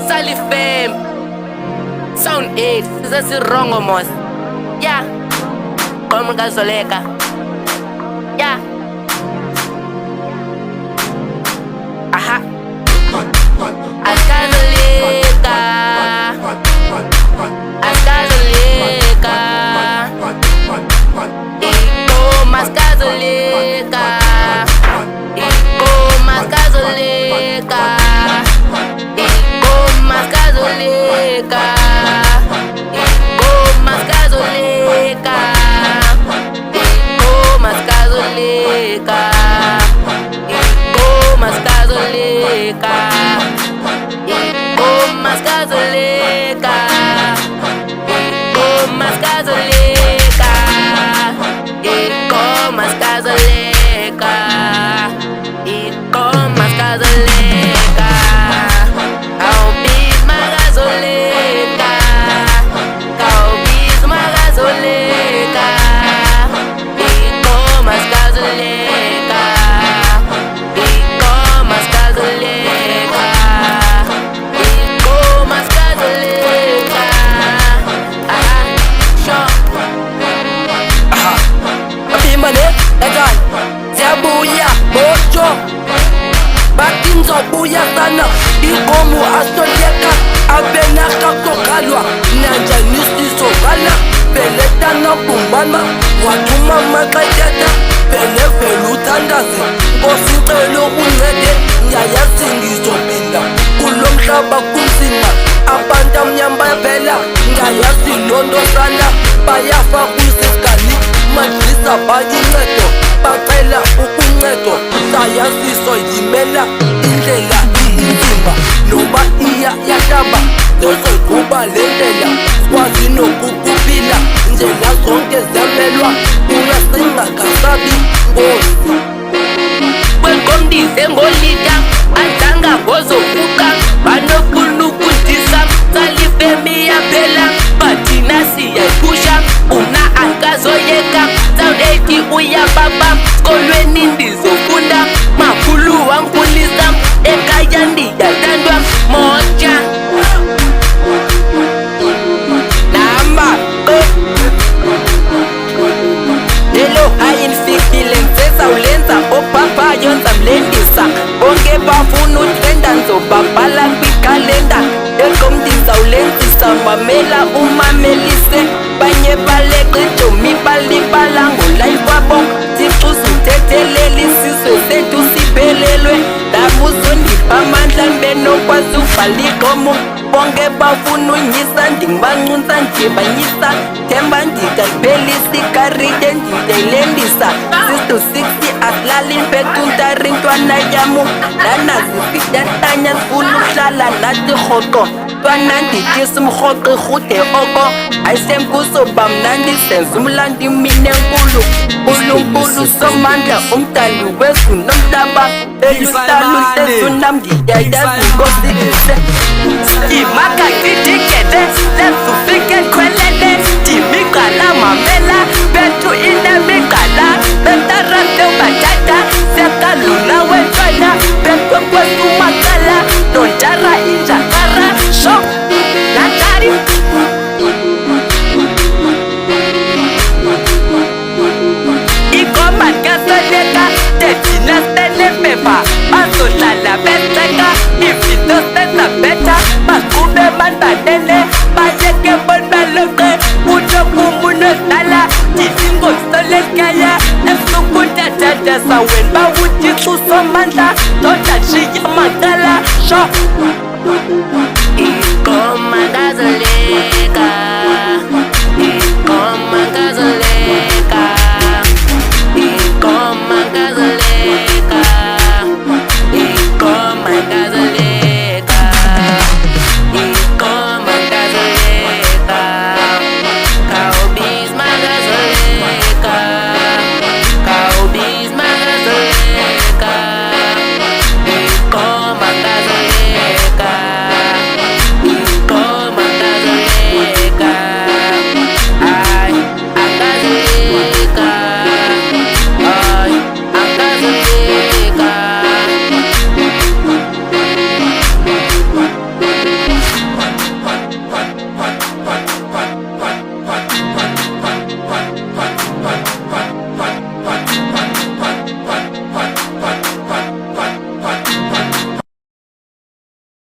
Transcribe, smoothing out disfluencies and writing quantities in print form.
Salif fame. Sound 8, this is wrong almost. Yeah. Como gasoleka. Yeah. Aha. Asgazoleka. Asgazoleka. Iko mas gasoleka. Iko mas gasoleka. Iko mas gasoleka. Iko mas gasoleka. Iko mas gasoleka. Iko mas gasoleka. Iko mas gasoleka. Iko mas gasoleka. Iko mas gasoleka. Iko mas gasoleka. I'll be my gasoleka. I'll be my gasoleka. Iko mas gasoleka. Iko mas gasoleka. Iko mas gasoleka. Sure. Abimane, Egan, Zabuya, Bojo, Batin Zobuya Sana, Ikomu Astoliaka, Abenaka Tokalwa, Nanja Nisti Sogala, Peletana Pumbana, Watuma Makayata, Pelefe Lutandazi, Ositelo Unede, Nyaya Singizo Pinda, Kulomshaba Kunsina, Abandam Nyamba Bella, Nyaya Silondo Sana, Bayafa Kusikali, Majlisa Bayineto, Bacela Ukuneto, Sayasiso Yimela, Indela Inzimba, Noba Iya Yataba, Dozo Kuba Lendela, Swazino Kukupila, Njela Zonke Zamelwa, Urasinga Kasabi, Bosi. Welcome Ngolita, Antanga Bozo Kuka, Banokulu Kutisa, Salifemi Abela, Batinasi Pusha, Una Angazoyeka, Sound 80 Uya Baba, Kolweni Ndizofunda, Makulu Wankulisa, Ekayandi Yatandwa, Moja. Namba, Lelo hayin fikilenza ulenza opapa yonza mlendisa bonke bafuna utrenda nzobabhala kwikalenda ekomdiza ulenzisa mamela umamelise banye baleqe njomi balibala ngolayikwabo sixusa uthetheleli isizwe sethu siphelelwe ndabuzondipha amandla benokwazi uvaliqomo bonke bafuna unyisa ndingibancunsa ndibanyisa themba ndikaphelisa ikarite ndidayilendisa 6-60 asilali mfetuntari ntwana yamu nanazifitantanya sifuna uhlala nathi rhoqo ntwana nditisa umrhoqo irhude oko ayisemkuso bamnandi senza umlandi mine nkulu nkulunkulu somandla umdali wezulu nomhlaba eluhlalu sesunam ndiyayazi inkosi Imaka didikete, lefufike kwelele Dimikala mamela, betu inemikala Betarate batata, sekaluna wetwana Betu kwesu makala, nonjara injakara Shok, natari Iko magasoleka, tetina stelefefa Asohlala beteka, ifito seta beta Bakube mandanele, bayeke bonbaloke Ujokumune sala, dizingo solekaya Esukunda dada sawen, bawuti kusomanda Tota shiya